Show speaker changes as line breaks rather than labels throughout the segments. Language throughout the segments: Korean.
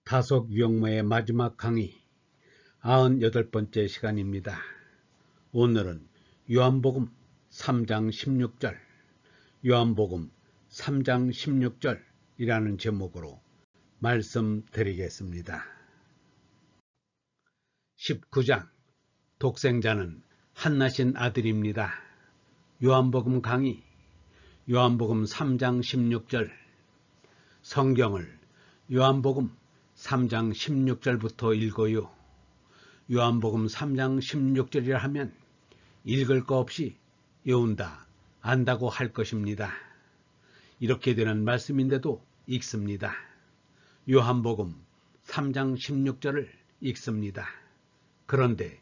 다속 유형모의 마지막 강의 98번째 시간입니다. 오늘은 요한복음 3장 16절, 요한복음 3장 16절이라는 제목으로 말씀드리겠습니다. 19장 독생자는 한나신 아들입니다. 요한복음 강의 요한복음 3장 16절. 성경을 요한복음 3장 16절부터 읽어요. 요한복음 3장 16절이라 하면 읽을 거 없이 외운다, 안다고 할 것입니다. 이렇게 되는 말씀인데도 읽습니다. 요한복음 3장 16절을 읽습니다. 그런데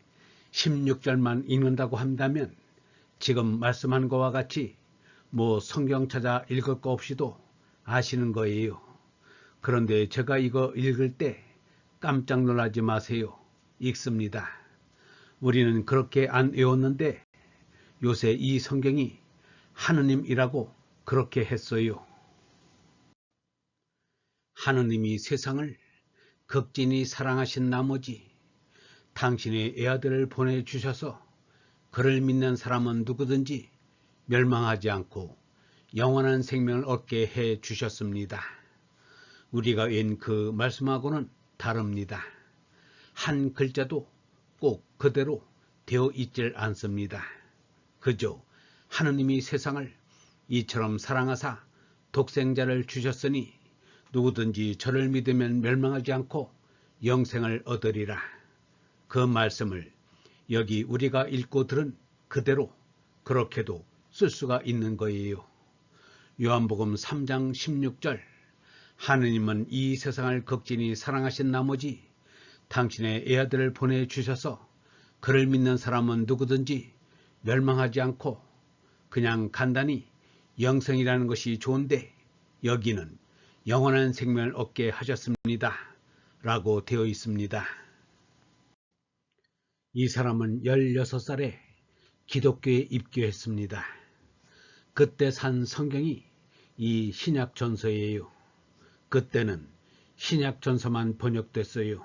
16절만 읽는다고 한다면 지금 말씀한 것과 같이 성경 찾아 읽을 거 없이도 아시는 거예요. 그런데 제가 이거 읽을 때 깜짝 놀라지 마세요. 읽습니다. 우리는 그렇게 안 외웠는데 요새 이 성경이 하느님이라고 그렇게 했어요. 하느님이 세상을 극진히 사랑하신 나머지 당신의 애아들을 보내주셔서 그를 믿는 사람은 누구든지 멸망하지 않고 영원한 생명을 얻게 해 주셨습니다. 우리가 외운 그 말씀하고는 다릅니다. 한 글자도 꼭 그대로 되어 있질 않습니다. 그저 하느님이 세상을 이처럼 사랑하사 독생자를 주셨으니 누구든지 저를 믿으면 멸망하지 않고 영생을 얻으리라. 그 말씀을 여기 우리가 읽고 들은 그대로 그렇게도 쓸 수가 있는 거예요. 요한복음 3장 16절. 하느님은 이 세상을 극진히 사랑하신 나머지 당신의 애아들을 보내주셔서 그를 믿는 사람은 누구든지 멸망하지 않고 그냥 간단히 영생이라는 것이 좋은데 여기는 영원한 생명을 얻게 하셨습니다. 라고 되어 있습니다. 이 사람은 16살에 기독교에 입교했습니다. 그때 산 성경이 이 신약전서예요. 그때는 신약전서만 번역됐어요.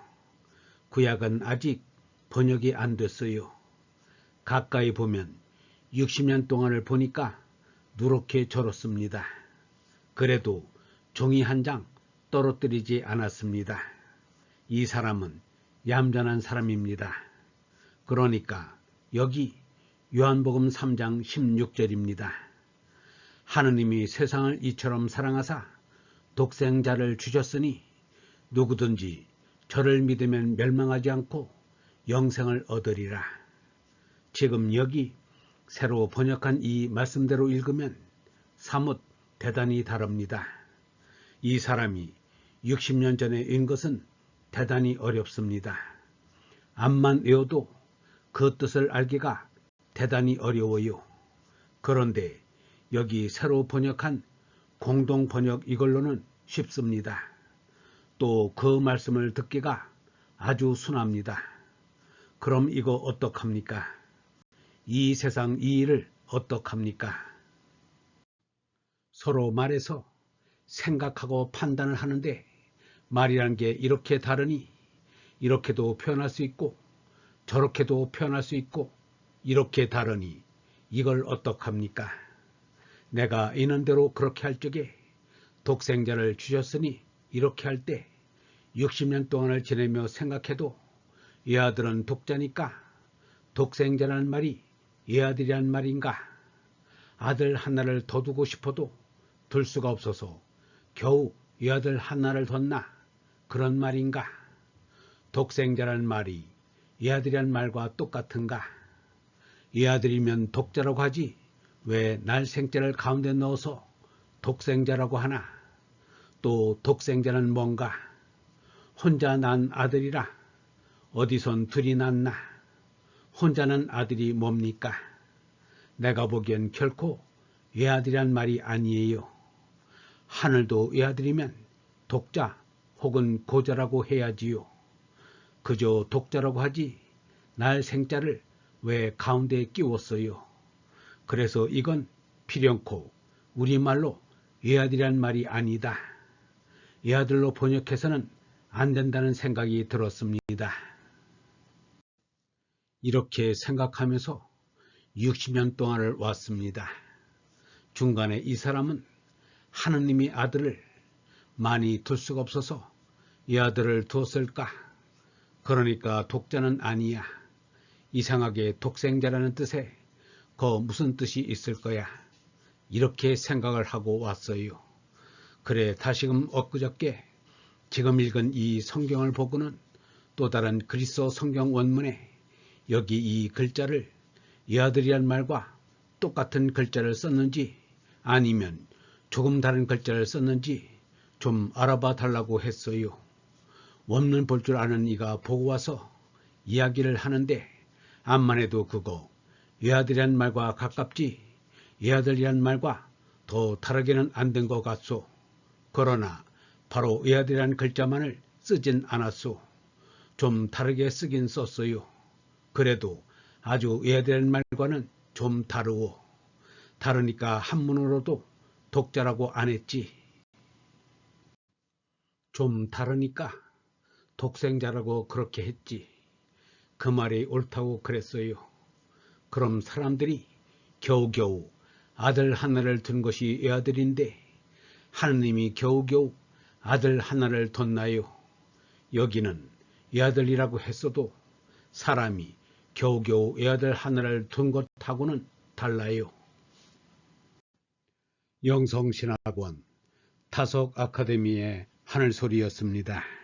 구약은 아직 번역이 안 됐어요. 가까이 보면 60년 동안을 보니까 누렇게 절었습니다. 그래도 종이 한 장 떨어뜨리지 않았습니다. 이 사람은 얌전한 사람입니다. 그러니까 여기 요한복음 3장 16절입니다. 하느님이 세상을 이처럼 사랑하사 독생자를 주셨으니 누구든지 저를 믿으면 멸망하지 않고 영생을 얻으리라. 지금 여기 새로 번역한 이 말씀대로 읽으면 사뭇 대단히 다릅니다. 이 사람이 60년 전에 읽은 것은 대단히 어렵습니다. 암만 외워도 그 뜻을 알기가 대단히 어려워요. 그런데 여기 새로 번역한 공동 번역 이걸로는 쉽습니다. 또 그 말씀을 듣기가 아주 순합니다. 그럼 이거 어떡합니까? 이 세상 이 일을 어떡합니까? 서로 말해서 생각하고 판단을 하는데 말이란 게 이렇게 다르니 이렇게도 표현할 수 있고 저렇게도 표현할 수 있고 이렇게 다르니 이걸 어떡합니까? 내가 있는 대로 그렇게 할 적에 독생자를 주셨으니 이렇게 할 때 60년 동안을 지내며 생각해도 얘아들은 독자니까 독생자라는 말이 얘아들이란 말인가? 아들 하나를 더 두고 싶어도 둘 수가 없어서 겨우 얘아들 하나를 뒀나? 그런 말인가? 독생자라는 말이 얘아들이란 말과 똑같은가? 얘아들이면 독자라고 하지 왜 날 생자를 가운데 넣어서 독생자라고 하나? 또 독생자는 뭔가? 혼자 난 아들이라 어디선 둘이 낳나? 혼자는 아들이 뭡니까? 내가 보기엔 결코 외아들이란 말이 아니에요. 하늘도 외아들이면 독자 혹은 고자라고 해야지요. 그저 독자라고 하지 날 생자를 왜 가운데에 끼웠어요? 그래서 이건 필연코 우리말로 외아들이란 말이 아니다. 외아들로 번역해서는 안 된다는 생각이 들었습니다. 이렇게 생각하면서 60년 동안을 왔습니다. 중간에 이 사람은 하느님의 아들을 많이 둘 수가 없어서 이 아들을 두었을까? 그러니까 독자는 아니야. 이상하게 독생자라는 뜻에 무슨 뜻이 있을 거야. 이렇게 생각을 하고 왔어요. 그래, 다시금 엊그저께 지금 읽은 이 성경을 보고는 또 다른 그리스어 성경 원문에 여기 이 글자를 이 아들이란 말과 똑같은 글자를 썼는지 아니면 조금 다른 글자를 썼는지 좀 알아봐 달라고 했어요. 원문 볼 줄 아는 이가 보고 와서 이야기를 하는데 암만 해도 그거 외아들이란 말과 가깝지 외아들이란 말과 더 다르게는 안 된 것 같소. 그러나 바로 외아들이란 글자만을 쓰진 않았소. 좀 다르게 쓰긴 썼어요. 그래도 아주 외아들이란 말과는 좀 다르오. 다르니까 한문으로도 독자라고 안 했지. 좀 다르니까 독생자라고 그렇게 했지. 그 말이 옳다고 그랬어요. 그럼 사람들이 겨우겨우 아들 하나를 둔 것이 외아들인데 하느님이 겨우겨우 아들 하나를 뒀나요? 여기는 외아들이라고 했어도 사람이 겨우겨우 외아들 하나를 둔 것하고는 달라요. 영성신학원 타석 아카데미의 하늘소리였습니다.